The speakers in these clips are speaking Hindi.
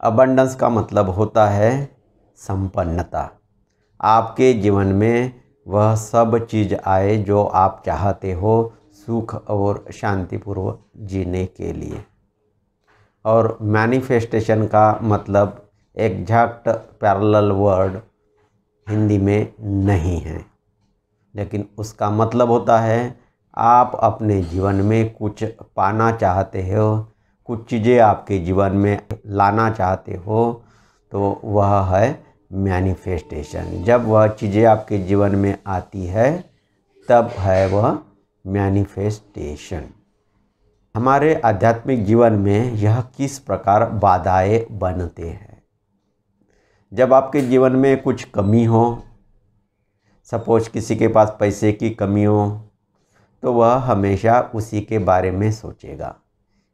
अबंडेंस का मतलब होता है संपन्नता। आपके जीवन में वह सब चीज़ आए जो आप चाहते हो सुख और शांतिपूर्वक जीने के लिए। और मैनिफेस्टेशन का मतलब एग्जैक्ट पैरेलल वर्ड हिंदी में नहीं है, लेकिन उसका मतलब होता है आप अपने जीवन में कुछ पाना चाहते हो, कुछ चीज़ें आपके जीवन में लाना चाहते हो, तो वह है मैनिफेस्टेशन। जब वह चीज़ें आपके जीवन में आती है तब है वह मैनिफेस्टेशन। हमारे आध्यात्मिक जीवन में यह किस प्रकार बाधाएं बनते हैं। जब आपके जीवन में कुछ कमी हो, सपोज किसी के पास पैसे की कमी हो, तो वह हमेशा उसी के बारे में सोचेगा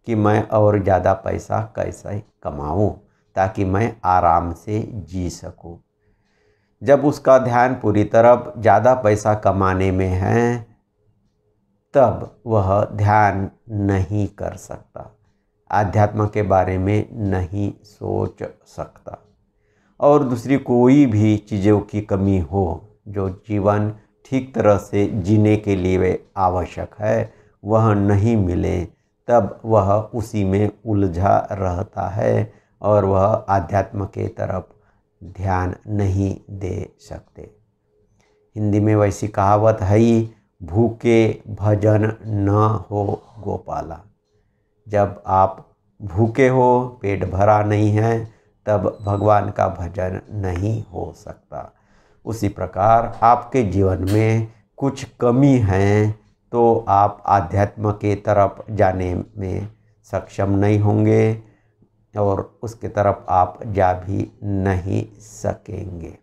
कि मैं और ज़्यादा पैसा कैसे कमाऊं ताकि मैं आराम से जी सकूं। जब उसका ध्यान पूरी तरह ज़्यादा पैसा कमाने में है, तब वह ध्यान नहीं कर सकता, आध्यात्म के बारे में नहीं सोच सकता। और दूसरी कोई भी चीज़ों की कमी हो जो जीवन ठीक तरह से जीने के लिए आवश्यक है, वह नहीं मिले, तब वह उसी में उलझा रहता है और वह आध्यात्म के तरफ ध्यान नहीं दे सकते। हिंदी में वैसी कहावत है ही, भूखे भजन न हो गोपाला। जब आप भूखे हो, पेट भरा नहीं है, तब भगवान का भजन नहीं हो सकता। उसी प्रकार आपके जीवन में कुछ कमी है तो आप आध्यात्म के तरफ जाने में सक्षम नहीं होंगे और उसके तरफ आप जा भी नहीं सकेंगे।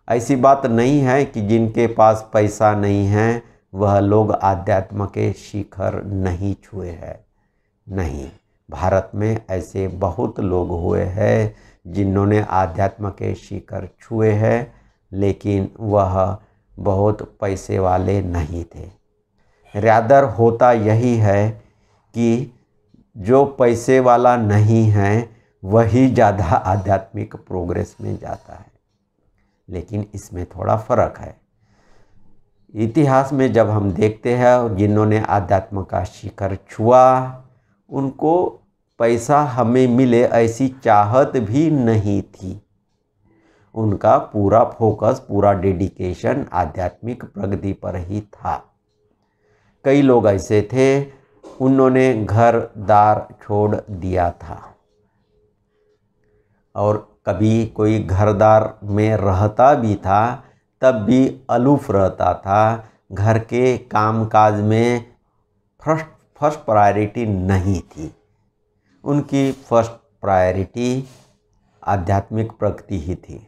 ऐसी बात नहीं है कि जिनके पास पैसा नहीं है वह लोग आध्यात्म के शिखर नहीं छुए हैं। नहीं, भारत में ऐसे बहुत लोग हुए हैं जिन्होंने आध्यात्म के शिखर छुए हैं, लेकिन वह बहुत पैसे वाले नहीं थे। रादर होता यही है कि जो पैसे वाला नहीं है वही ज़्यादा आध्यात्मिक प्रोग्रेस में जाता है, लेकिन इसमें थोड़ा फ़र्क है। इतिहास में जब हम देखते हैं जिन्होंने आध्यात्म का शिखर छुआ, उनको पैसा हमें मिले ऐसी चाहत भी नहीं थी। उनका पूरा फोकस, पूरा डेडिकेशन आध्यात्मिक प्रगति पर ही था। कई लोग ऐसे थे, उन्होंने घर दार छोड़ दिया था, और कभी कोई घरदार में रहता भी था तब भी अलूफ रहता था। घर के कामकाज में फर्स्ट प्रायोरिटी नहीं थी। उनकी फर्स्ट प्रायोरिटी आध्यात्मिक प्रगति ही थी।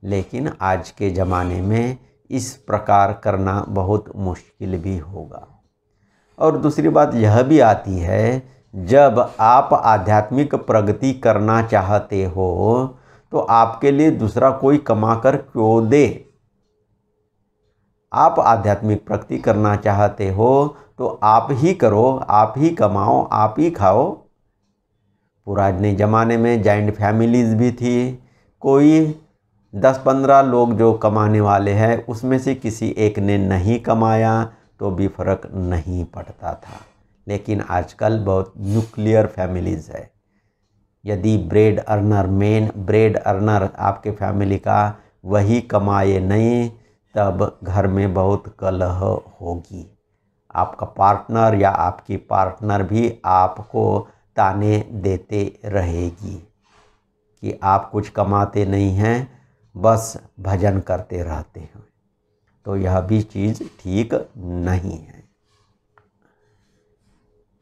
लेकिन आज के ज़माने में इस प्रकार करना बहुत मुश्किल भी होगा। और दूसरी बात यह भी आती है, जब आप आध्यात्मिक प्रगति करना चाहते हो तो आपके लिए दूसरा कोई कमाकर क्यों दे। आप आध्यात्मिक प्रगति करना चाहते हो तो आप ही करो, आप ही कमाओ, आप ही खाओ। पुराने ज़माने में जॉइंट फैमिलीज़ भी थी। कोई 10-15 लोग जो कमाने वाले हैं उसमें से किसी एक ने नहीं कमाया तो भी फर्क नहीं पड़ता था। लेकिन आजकल बहुत न्यूक्लियर फैमिलीज़ है। यदि मेन ब्रेड अर्नर आपके फैमिली का वही कमाए नहीं, तब घर में बहुत कलह होगी। आपका पार्टनर या आपकी पार्टनर भी आपको ताने देते रहेगी कि आप कुछ कमाते नहीं हैं, बस भजन करते रहते हैं। तो यह भी चीज़ ठीक नहीं है।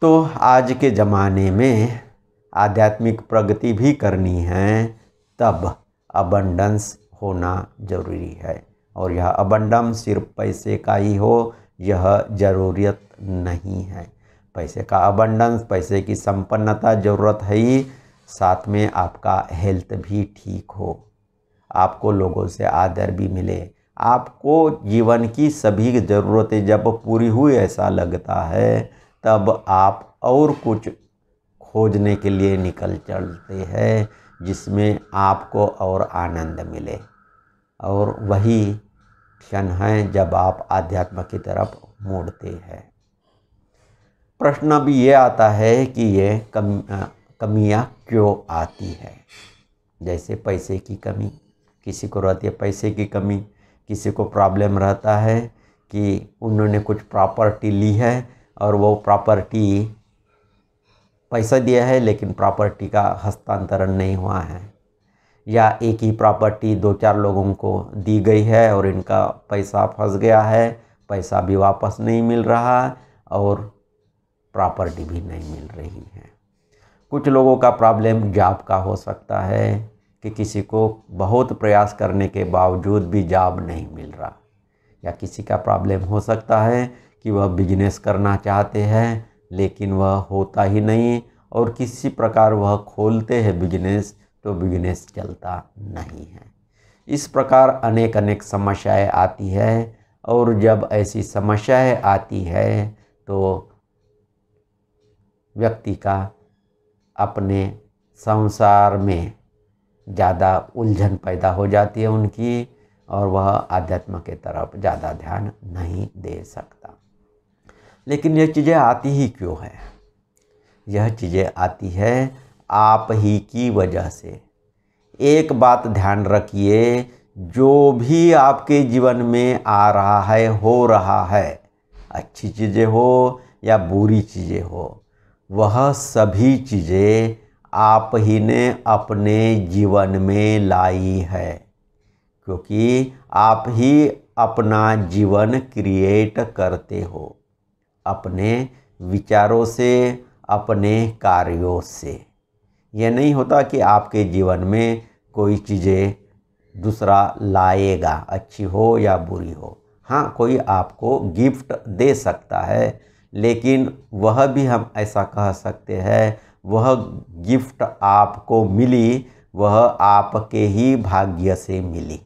तो आज के ज़माने में आध्यात्मिक प्रगति भी करनी है, तब अबंडेंस होना ज़रूरी है। और यह अबंडेंस सिर्फ पैसे का ही हो, यह ज़रूरत नहीं है। पैसे का अबंडेंस, पैसे की संपन्नता ज़रूरत है ही, साथ में आपका हेल्थ भी ठीक हो, आपको लोगों से आदर भी मिले, आपको जीवन की सभी ज़रूरतें जब पूरी हुई ऐसा लगता है, तब आप और कुछ खोजने के लिए निकल चलते हैं, जिसमें आपको और आनंद मिले। और वही क्षण है जब आप आध्यात्म की तरफ मुड़ते हैं। प्रश्न भी ये आता है कि ये कमियां क्यों आती है। जैसे पैसे की कमी, किसी को रहती है पैसे की कमी, किसी को प्रॉब्लम रहता है कि उन्होंने कुछ प्रॉपर्टी ली है और वो प्रॉपर्टी पैसा दिया है लेकिन प्रॉपर्टी का हस्तांतरण नहीं हुआ है, या एक ही प्रॉपर्टी 2-4 लोगों को दी गई है और इनका पैसा फंस गया है, पैसा भी वापस नहीं मिल रहा और प्रॉपर्टी भी नहीं मिल रही है। कुछ लोगों का प्रॉब्लम जॉब का हो सकता है कि किसी को बहुत प्रयास करने के बावजूद भी जॉब नहीं मिल रहा, या किसी का प्रॉब्लम हो सकता है कि वह बिजनेस करना चाहते हैं लेकिन वह होता ही नहीं, और किसी प्रकार वह खोलते हैं बिजनेस तो बिजनेस चलता नहीं है। इस प्रकार अनेक अनेक समस्याएं आती है, और जब ऐसी समस्याएं आती है तो व्यक्ति का अपने संसार में ज़्यादा उलझन पैदा हो जाती है उनकी, और वह आध्यात्म के तरफ ज़्यादा ध्यान नहीं दे सकता। लेकिन ये चीज़ें आती ही क्यों है? यह चीज़ें आती है आप ही की वजह से। एक बात ध्यान रखिए, जो भी आपके जीवन में आ रहा है, हो रहा है, अच्छी चीज़ें हो या बुरी चीज़ें हो, वह सभी चीज़ें आप ही ने अपने जीवन में लाई है, क्योंकि आप ही अपना जीवन क्रिएट करते हो अपने विचारों से, अपने कार्यों से। यह नहीं होता कि आपके जीवन में कोई चीज़ें दूसरा लाएगा, अच्छी हो या बुरी हो। हाँ, कोई आपको गिफ्ट दे सकता है, लेकिन वह भी हम ऐसा कह सकते हैं, वह गिफ्ट आपको मिली, वह आपके ही भाग्य से मिली।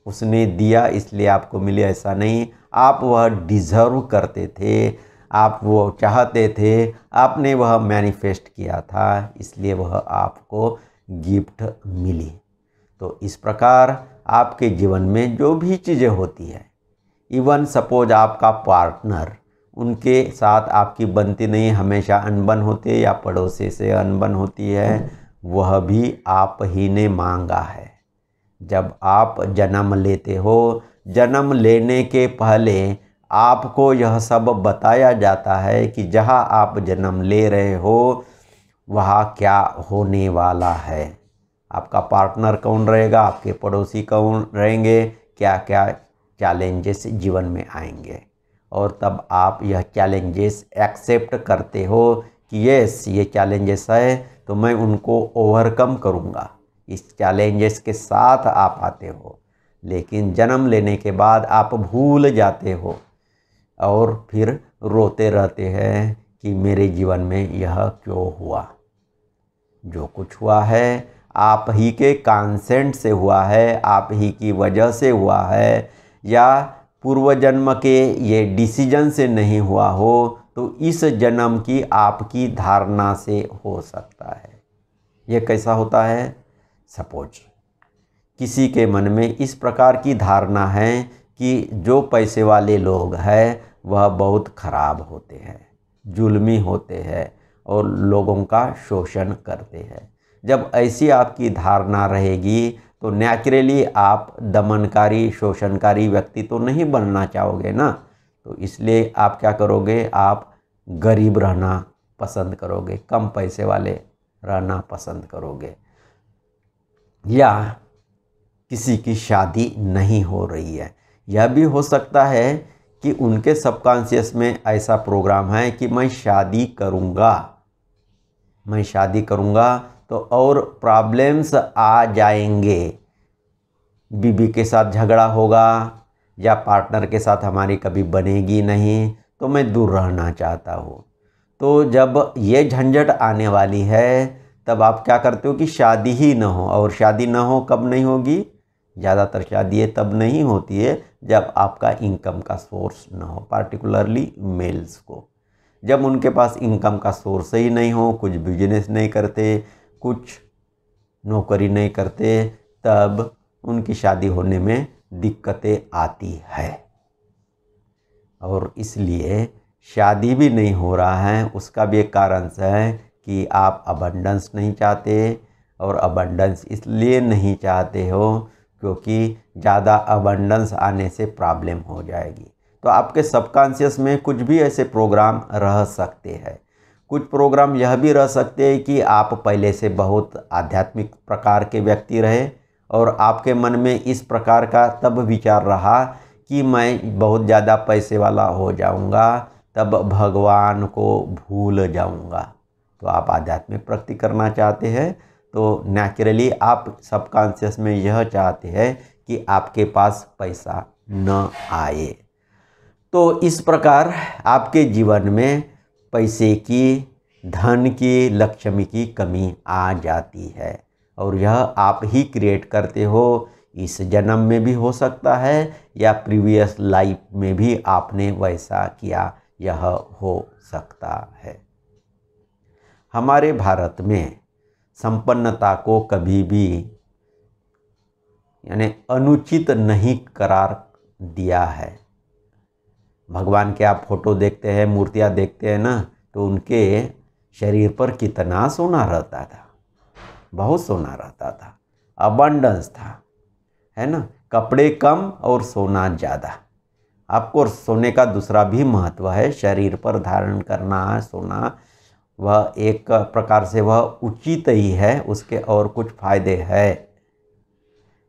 उसने दिया इसलिए आपको मिली ऐसा नहीं, आप वह डिज़र्व करते थे, आप वो चाहते थे, आपने वह मैनिफेस्ट किया था, इसलिए वह आपको गिफ्ट मिली। तो इस प्रकार आपके जीवन में जो भी चीज़ें होती है, इवन सपोज आपका पार्टनर, उनके साथ आपकी बनती नहीं, हमेशा अनबन होती है, या पड़ोसी से अनबन होती है, वह भी आप ही ने मांगा है। जब आप जन्म लेते हो, जन्म लेने के पहले आपको यह सब बताया जाता है कि जहाँ आप जन्म ले रहे हो वहाँ क्या होने वाला है, आपका पार्टनर कौन रहेगा, आपके पड़ोसी कौन रहेंगे, क्या क्या चैलेंजेस जीवन में आएंगे, और तब आप यह चैलेंजेस एक्सेप्ट करते हो कि यस, ये चैलेंजेस है तो मैं उनको ओवरकम करूँगा। इस चैलेंजेस के साथ आप आते हो, लेकिन जन्म लेने के बाद आप भूल जाते हो और फिर रोते रहते हैं कि मेरे जीवन में यह क्यों हुआ। जो कुछ हुआ है आप ही के कंसेंट से हुआ है, आप ही की वजह से हुआ है, या पूर्व जन्म के ये डिसीजन से नहीं हुआ हो तो इस जन्म की आपकी धारणा से हो सकता है। ये कैसा होता है? सपोज किसी के मन में इस प्रकार की धारणा है कि जो पैसे वाले लोग हैं वह बहुत खराब होते हैं, जुल्मी होते हैं और लोगों का शोषण करते हैं। जब ऐसी आपकी धारणा रहेगी तो नेचुरली आप दमनकारी, शोषणकारी व्यक्ति तो नहीं बनना चाहोगे ना। तो इसलिए आप क्या करोगे? आप गरीब रहना पसंद करोगे, कम पैसे वाले रहना पसंद करोगे, या किसी की शादी नहीं हो रही है। यह भी हो सकता है कि उनके सबकॉन्शियस में ऐसा प्रोग्राम है कि मैं शादी करूँगा, मैं शादी करूँगा तो और प्रॉब्लम्स आ जाएंगे, बीवी के साथ झगड़ा होगा या पार्टनर के साथ हमारी कभी बनेगी नहीं, तो मैं दूर रहना चाहता हूँ। तो जब ये झंझट आने वाली है तब आप क्या करते हो कि शादी ही ना हो। और शादी ना हो कब नहीं होगी? ज़्यादातर शादी तब नहीं होती है जब आपका इनकम का सोर्स ना हो, पार्टिकुलरली मेल्स को। जब उनके पास इनकम का सोर्स ही नहीं हो, कुछ बिजनेस नहीं करते, कुछ नौकरी नहीं करते, तब उनकी शादी होने में दिक्कतें आती है। और इसलिए शादी भी नहीं हो रहा है, उसका भी एक कारण है कि आप अबंडेंस नहीं चाहते। और अबंडेंस इसलिए नहीं चाहते हो क्योंकि ज़्यादा अबंडेंस आने से प्रॉब्लम हो जाएगी। तो आपके सबकॉन्शियस में कुछ भी ऐसे प्रोग्राम रह सकते हैं। कुछ प्रोग्राम यह भी रह सकते हैं कि आप पहले से बहुत आध्यात्मिक प्रकार के व्यक्ति रहे और आपके मन में इस प्रकार का तब विचार रहा कि मैं बहुत ज़्यादा पैसे वाला हो जाऊंगा, तब भगवान को भूल जाऊंगा। तो आप आध्यात्मिक प्रगति करना चाहते हैं, तो नेचुरली आप सबकॉन्शियस में यह चाहते हैं कि आपके पास पैसा न आए। तो इस प्रकार आपके जीवन में पैसे की, धन की, लक्ष्मी की कमी आ जाती है और यह आप ही क्रिएट करते हो। इस जन्म में भी हो सकता है या प्रीवियस लाइफ में भी आपने वैसा किया, यह हो सकता है। हमारे भारत में संपन्नता को कभी भी यानी अनुचित नहीं करार दिया है। भगवान के आप फोटो देखते हैं, मूर्तियाँ देखते हैं ना, तो उनके शरीर पर कितना सोना रहता था, बहुत सोना रहता था, अबंडेंस था, है ना। कपड़े कम और सोना ज़्यादा। आपको सोने का दूसरा भी महत्व है, शरीर पर धारण करना सोना, वह एक प्रकार से वह उचित ही है, उसके और कुछ फायदे हैं,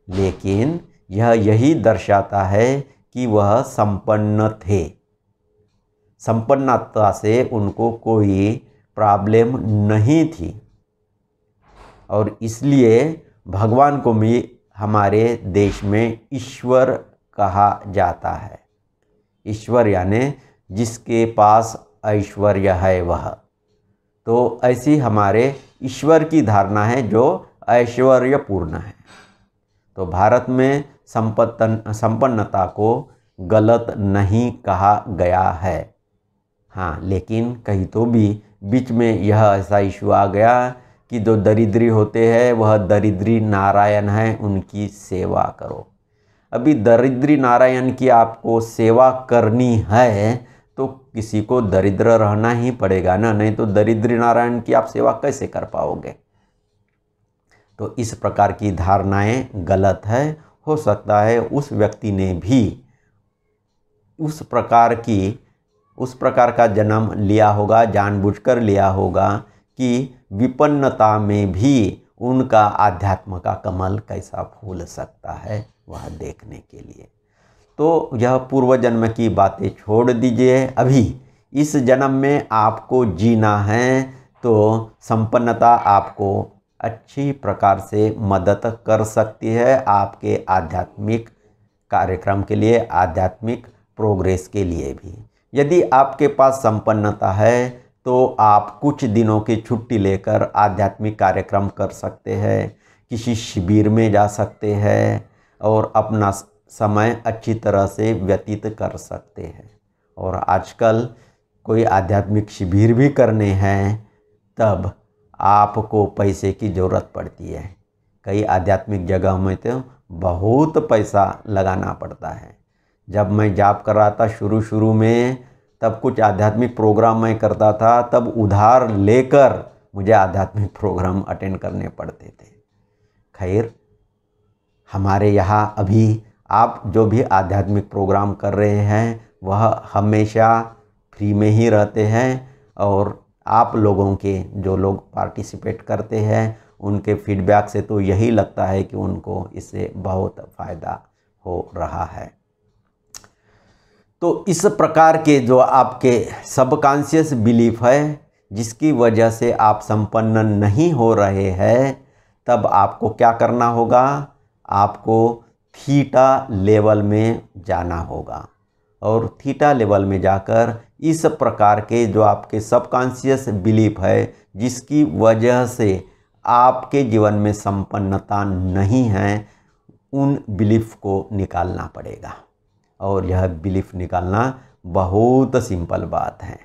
लेकिन यह यही दर्शाता है कि वह संपन्न थे। संपन्नता से उनको कोई प्रॉब्लम नहीं थी और इसलिए भगवान को भी हमारे देश में ईश्वर कहा जाता है। ईश्वर यानी जिसके पास ऐश्वर्य है वह। तो ऐसी हमारे ईश्वर की धारणा है जो ऐश्वर्यपूर्ण है। तो भारत में संपन्नता को गलत नहीं कहा गया है। हाँ, लेकिन कहीं तो भी बीच में यह ऐसा इशू आ गया कि जो दरिद्री होते हैं वह दरिद्री नारायण है, उनकी सेवा करो। अभी दरिद्री नारायण की आपको सेवा करनी है तो किसी को दरिद्र रहना ही पड़ेगा ना, नहीं तो दरिद्री नारायण की आप सेवा कैसे कर पाओगे। तो इस प्रकार की धारणाएं गलत है। हो सकता है उस व्यक्ति ने भी उस प्रकार का जन्म लिया होगा, जानबूझकर लिया होगा कि विपन्नता में भी उनका आध्यात्म का कमल कैसा फूल सकता है, वह देखने के लिए। तो यह पूर्व जन्म की बातें छोड़ दीजिए। अभी इस जन्म में आपको जीना है तो संपन्नता आपको अच्छी प्रकार से मदद कर सकती है, आपके आध्यात्मिक कार्यक्रम के लिए, आध्यात्मिक प्रोग्रेस के लिए भी। यदि आपके पास संपन्नता है तो आप कुछ दिनों की छुट्टी लेकर आध्यात्मिक कार्यक्रम कर सकते हैं, किसी शिविर में जा सकते हैं और अपना समय अच्छी तरह से व्यतीत कर सकते हैं। और आजकल कोई आध्यात्मिक शिविर भी करने हैं तब आपको पैसे की ज़रूरत पड़ती है। कई आध्यात्मिक जगह में तो बहुत पैसा लगाना पड़ता है। जब मैं जॉब कर रहा था शुरू में, तब कुछ आध्यात्मिक प्रोग्राम मैं करता था, तब उधार लेकर मुझे आध्यात्मिक प्रोग्राम अटेंड करने पड़ते थे। खैर, हमारे यहाँ अभी आप जो भी आध्यात्मिक प्रोग्राम कर रहे हैं वह हमेशा फ्री में ही रहते हैं और आप लोगों के जो लोग पार्टिसिपेट करते हैं उनके फीडबैक से तो यही लगता है कि उनको इससे बहुत फ़ायदा हो रहा है। तो इस प्रकार के जो आपके सबकॉन्शियस बिलीफ है जिसकी वजह से आप संपन्न नहीं हो रहे हैं, तब आपको क्या करना होगा, आपको थीटा लेवल में जाना होगा और थीटा लेवल में जाकर इस प्रकार के जो आपके सबकॉन्शियस बिलीफ है जिसकी वजह से आपके जीवन में संपन्नता नहीं है, उन बिलीफ को निकालना पड़ेगा। और यह बिलीफ निकालना बहुत सिंपल बात है।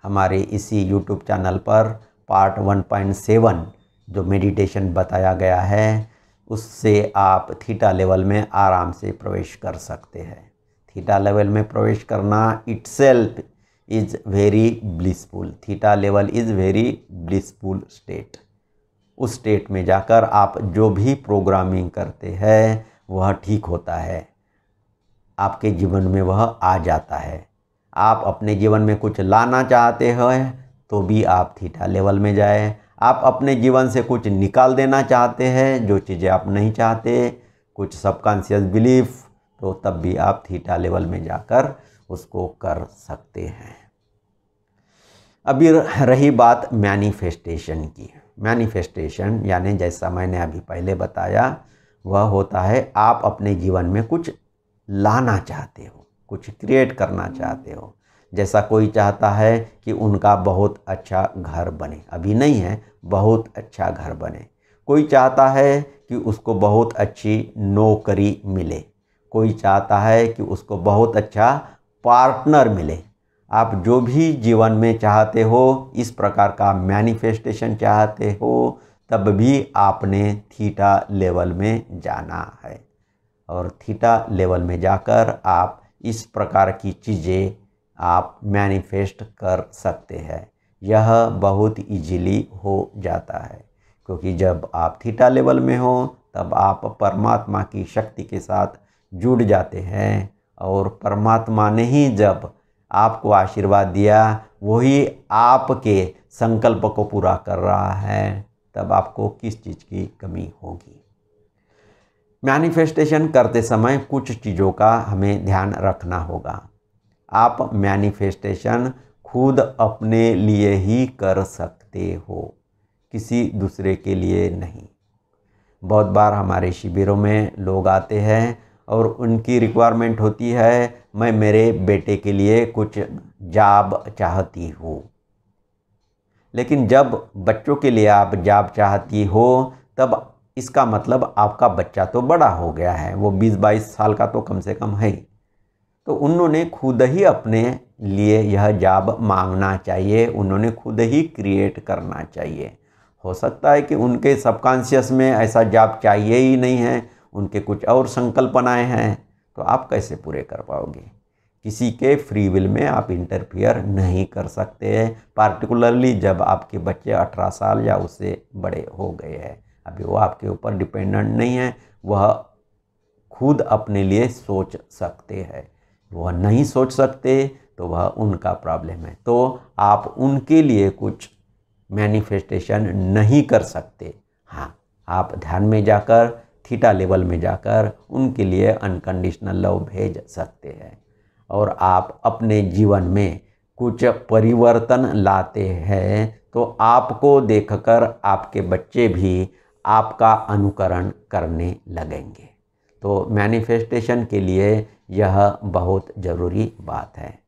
हमारे इसी YouTube चैनल पर पार्ट 1.7 जो मेडिटेशन बताया गया है उससे आप थीटा लेवल में आराम से प्रवेश कर सकते हैं। थीटा लेवल में प्रवेश करना itself is very blissful. Theta level is very blissful state. उस स्टेट में जाकर आप जो भी प्रोग्रामिंग करते हैं वह ठीक होता है, आपके जीवन में वह आ जाता है। आप अपने जीवन में कुछ लाना चाहते हैं तो भी आप थीटा लेवल में जाए। आप अपने जीवन से कुछ निकाल देना चाहते हैं, जो चीज़ें आप नहीं चाहते, कुछ सबकॉन्शियस बिलीफ, तो तब भी आप थीटा लेवल में जाकर उसको कर सकते हैं। अभी रही बात मैनिफेस्टेशन की। मैनिफेस्टेशन यानी जैसा मैंने अभी पहले बताया वह होता है आप अपने जीवन में कुछ लाना चाहते हो, कुछ क्रिएट करना चाहते हो। जैसा कोई चाहता है कि उनका बहुत अच्छा घर बने, अभी नहीं है, बहुत अच्छा घर बने। कोई चाहता है कि उसको बहुत अच्छी नौकरी मिले, कोई चाहता है कि उसको बहुत अच्छा पार्टनर मिले। आप जो भी जीवन में चाहते हो, इस प्रकार का मैनिफेस्टेशन चाहते हो, तब भी आपने थीटा लेवल में जाना है। और थीटा लेवल में जाकर आप इस प्रकार की चीज़ें आप मैनिफेस्ट कर सकते हैं। यह बहुत इजीली हो जाता है, क्योंकि जब आप थीटा लेवल में हो तब आप परमात्मा की शक्ति के साथ जुड़ जाते हैं। और परमात्मा ने ही जब आपको आशीर्वाद दिया, वही आपके संकल्प को पूरा कर रहा है, तब आपको किस चीज़ की कमी होगी। मैनिफेस्टेशन करते समय कुछ चीज़ों का हमें ध्यान रखना होगा। आप मैनिफेस्टेशन खुद अपने लिए ही कर सकते हो, किसी दूसरे के लिए नहीं। बहुत बार हमारे शिविरों में लोग आते हैं और उनकी रिक्वायरमेंट होती है, मैं मेरे बेटे के लिए कुछ जॉब चाहती हूँ। लेकिन जब बच्चों के लिए आप जॉब चाहती हो तब इसका मतलब आपका बच्चा तो बड़ा हो गया है, वो 20-22 साल का तो कम से कम है। तो उन्होंने खुद ही अपने लिए यह जॉब मांगना चाहिए, उन्होंने खुद ही क्रिएट करना चाहिए। हो सकता है कि उनके सबकॉन्शियस में ऐसा जॉब चाहिए ही नहीं है, उनके कुछ और संकल्पनाएं हैं, तो आप कैसे पूरे कर पाओगे। किसी के फ्री विल में आप इंटरफियर नहीं कर सकते हैं, पार्टिकुलरली जब आपके बच्चे 18 साल या उससे बड़े हो गए हैं। अभी वो आपके ऊपर डिपेंडेंट नहीं है, वह खुद अपने लिए सोच सकते हैं। वह नहीं सोच सकते तो वह उनका प्रॉब्लम है, तो आप उनके लिए कुछ मैनिफेस्टेशन नहीं कर सकते। हाँ, आप ध्यान में जाकर थीटा लेवल में जाकर उनके लिए अनकंडीशनल लव भेज सकते हैं। और आप अपने जीवन में कुछ परिवर्तन लाते हैं तो आपको देखकर आपके बच्चे भी आपका अनुकरण करने लगेंगे। तो मैनिफेस्टेशन के लिए यह बहुत ज़रूरी बात है।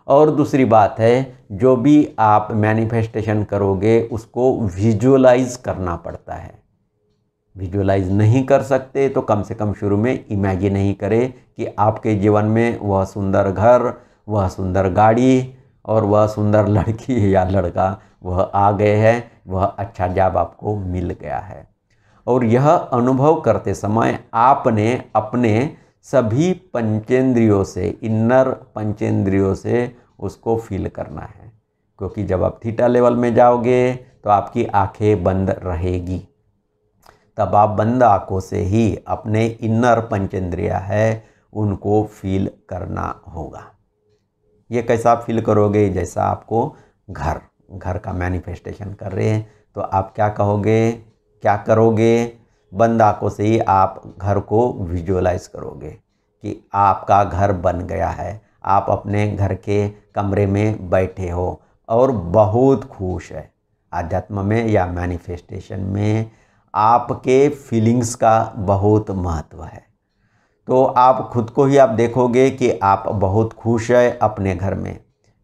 और दूसरी बात है, जो भी आप मैनिफेस्टेशन करोगे उसको विजुअलाइज करना पड़ता है। विजुअलाइज नहीं कर सकते तो कम से कम शुरू में इमेजिन नहीं करें कि आपके जीवन में वह सुंदर घर, वह सुंदर गाड़ी और वह सुंदर लड़की या लड़का वह आ गए हैं, वह अच्छा जॉब आपको मिल गया है। और यह अनुभव करते समय आपने अपने सभी पंचेंद्रियों से, इनर पंचेंद्रियों से उसको फील करना है। क्योंकि जब आप थीटा लेवल में जाओगे तो आपकी आंखें बंद रहेगी, तब आप बंद आंखों से ही अपने इनर पंचेंद्रिया है उनको फील करना होगा। ये कैसा आप फील करोगे, जैसा आपको घर का मैनिफेस्टेशन कर रहे हैं तो आप क्या कहोगे, क्या करोगे, बंद आंखों से ही आप घर को विजुअलाइज करोगे कि आपका घर बन गया है, आप अपने घर के कमरे में बैठे हो और बहुत खुश है। आध्यात्म में या मैनिफेस्टेशन में आपके फीलिंग्स का बहुत महत्व है। तो आप खुद को ही आप देखोगे कि आप बहुत खुश है अपने घर में,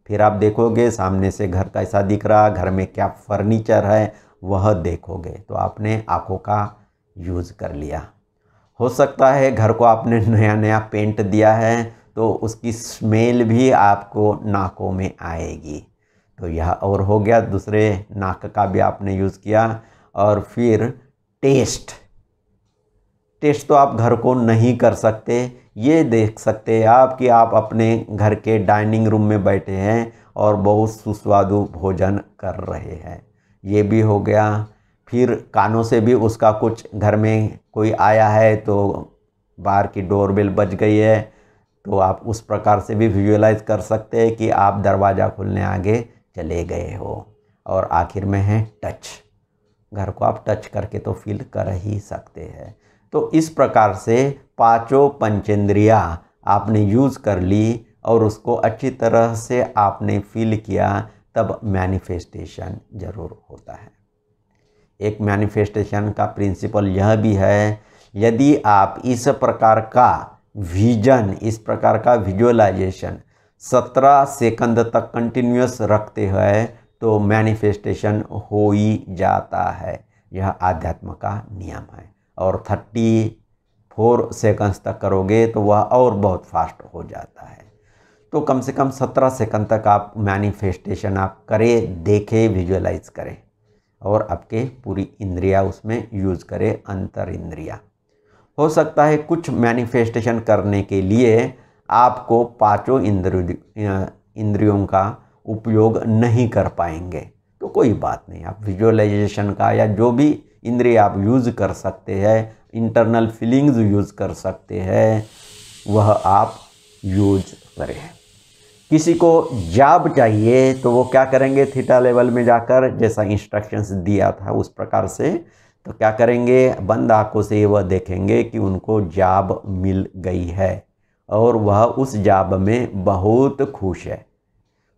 फिर आप देखोगे सामने से घर कैसा दिख रहा, घर में क्या फर्नीचर है वह देखोगे, तो आपने आँखों का यूज़ कर लिया। हो सकता है घर को आपने नया नया पेंट दिया है तो उसकी स्मेल भी आपको नाकों में आएगी। तो यह और हो गया। दूसरे नाक का भी आपने यूज़ किया। और फिर टेस्ट तो आप घर को नहीं कर सकते। ये देख सकते हैं आप कि आप अपने घर के डाइनिंग रूम में बैठे हैं और बहुत सुस्वादु भोजन कर रहे हैं, ये भी हो गया। फिर कानों से भी उसका कुछ, घर में कोई आया है तो बाहर की डोरबेल बज गई है, तो आप उस प्रकार से भी विजुअलाइज कर सकते हैं कि आप दरवाज़ा खोलने आगे चले गए हो। और आखिर में है टच, घर को आप टच करके तो फील कर ही सकते हैं। तो इस प्रकार से पांचों पंचेंद्रियां आपने यूज़ कर ली और उसको अच्छी तरह से आपने फील किया, तब मैनिफेस्टेशन ज़रूर होता है। एक मैनिफेस्टेशन का प्रिंसिपल यह भी है, यदि आप इस प्रकार का विजन, इस प्रकार का विजुअलाइजेशन 17 सेकंड तक कंटिन्यूस रखते हैं तो मैनिफेस्टेशन हो ही जाता है। यह आध्यात्म का नियम है। और 34 सेकंड्स तक करोगे तो वह और बहुत फास्ट हो जाता है। तो कम से कम 17 सेकंड तक आप मैनिफेस्टेशन आप करें, देखें, विजुअलाइज करें और आपके पूरी इंद्रियां उसमें यूज़ करें, अंतर इंद्रियां। हो सकता है कुछ मैनिफेस्टेशन करने के लिए आपको पांचों इंद्रियों का उपयोग नहीं कर पाएंगे, तो कोई बात नहीं, आप विजुअलाइजेशन का या जो भी इंद्रिय आप यूज़ कर सकते हैं, इंटरनल फीलिंग्स यूज़ कर सकते हैं, वह आप यूज करें। किसी को जॉब चाहिए तो वो क्या करेंगे, थीटा लेवल में जाकर जैसा इंस्ट्रक्शंस दिया था उस प्रकार से, तो क्या करेंगे, बंद आंखों से वह देखेंगे कि उनको जॉब मिल गई है और वह उस जॉब में बहुत खुश है।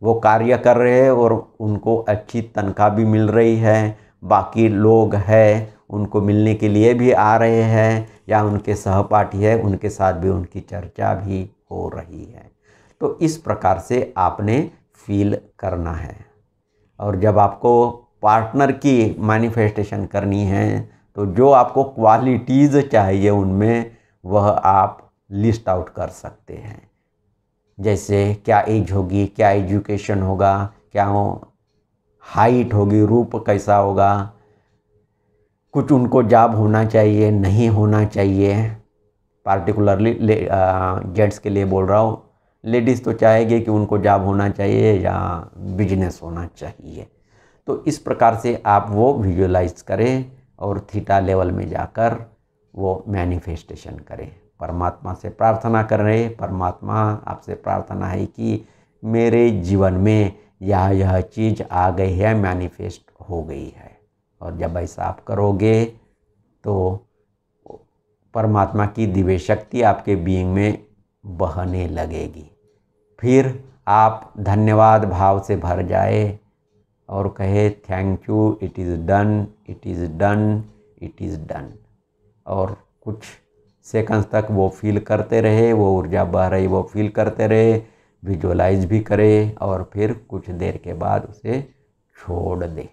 वो कार्य कर रहे हैं और उनको अच्छी तनख्वाह भी मिल रही है, बाकी लोग हैं उनको मिलने के लिए भी आ रहे हैं, या उनके सहपाठी है उनके साथ भी उनकी चर्चा भी हो रही है। तो इस प्रकार से आपने फील करना है। और जब आपको पार्टनर की मैनिफेस्टेशन करनी है तो जो आपको क्वालिटीज़ चाहिए उनमें वह आप लिस्ट आउट कर सकते हैं। जैसे क्या एज होगी, क्या एजुकेशन होगा, क्या हाइट होगी, रूप कैसा होगा, कुछ उनको जॉब होना चाहिए, नहीं होना चाहिए। पार्टिकुलरली जेंट्स के लिए बोल रहा हूँ, लेडीज़ तो चाहेगी कि उनको जॉब होना चाहिए या बिजनेस होना चाहिए। तो इस प्रकार से आप वो विजुअलाइज करें और थीटा लेवल में जाकर वो मैनिफेस्टेशन करें। परमात्मा से प्रार्थना कर रहे, परमात्मा आपसे प्रार्थना है कि मेरे जीवन में यह चीज़ आ गई है, मैनिफेस्ट हो गई है। और जब ऐसा आप करोगे तो परमात्मा की दिव्य शक्ति आपके बीइंग में बहने लगेगी। फिर आप धन्यवाद भाव से भर जाए और कहे thank you, it is done, it is done, it is done. और कुछ सेकंड्स तक वो फील करते रहे, वो ऊर्जा बह रही वो फील करते रहे, विजुअलाइज भी करे और फिर कुछ देर के बाद उसे छोड़ दे।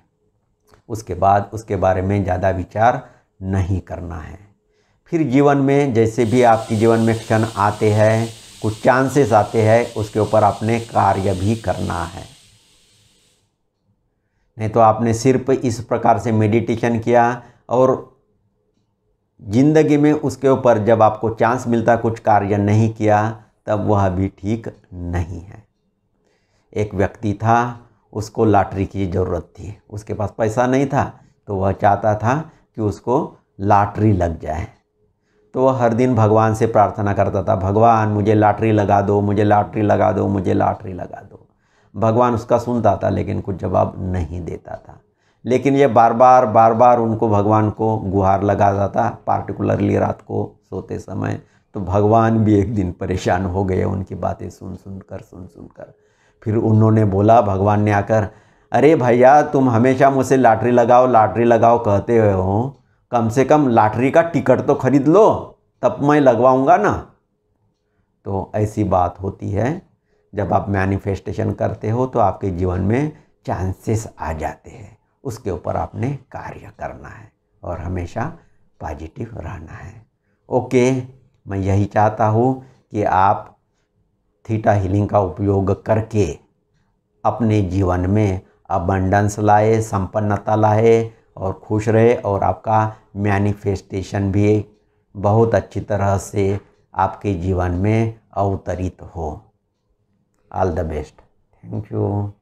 उसके बाद उसके बारे में ज़्यादा विचार नहीं करना है। फिर जीवन में जैसे भी आपके जीवन में क्षण आते हैं, कुछ चांसेस आते हैं, उसके ऊपर आपने कार्य भी करना है। नहीं तो आपने सिर्फ इस प्रकार से मेडिटेशन किया और जिंदगी में उसके ऊपर जब आपको चांस मिलता कुछ कार्य नहीं किया, तब वह भी ठीक नहीं है। एक व्यक्ति था, उसको लॉटरी की ज़रूरत थी, उसके पास पैसा नहीं था, तो वह चाहता था कि उसको लॉटरी लग जाए। तो वह हर दिन भगवान से प्रार्थना करता था, भगवान मुझे लॉटरी लगा दो, मुझे लॉटरी लगा दो, मुझे लॉटरी लगा दो। भगवान उसका सुनता था लेकिन कुछ जवाब नहीं देता था। लेकिन ये बार बार उनको भगवान को गुहार लगाता था, पार्टिकुलरली रात को सोते समय। तो भगवान भी एक दिन परेशान हो गए उनकी बातें सुन सुनकर। फिर उन्होंने बोला, भगवान ने आकर, अरे भैया तुम हमेशा मुझसे लॉटरी लगाओ कहते हो, कम से कम लॉटरी का टिकट तो खरीद लो, तब मैं लगवाऊंगा ना। तो ऐसी बात होती है, जब आप मैनिफेस्टेशन करते हो तो आपके जीवन में चांसेस आ जाते हैं, उसके ऊपर आपने कार्य करना है और हमेशा पॉजिटिव रहना है। ओके, मैं यही चाहता हूँ कि आप थीटा हीलिंग का उपयोग करके अपने जीवन में अबंडेंस लाए, संपन्नता लाए और खुश रहे, और आपका मैनिफेस्टेशन भी बहुत अच्छी तरह से आपके जीवन में अवतरित हो। All the best. Thank you.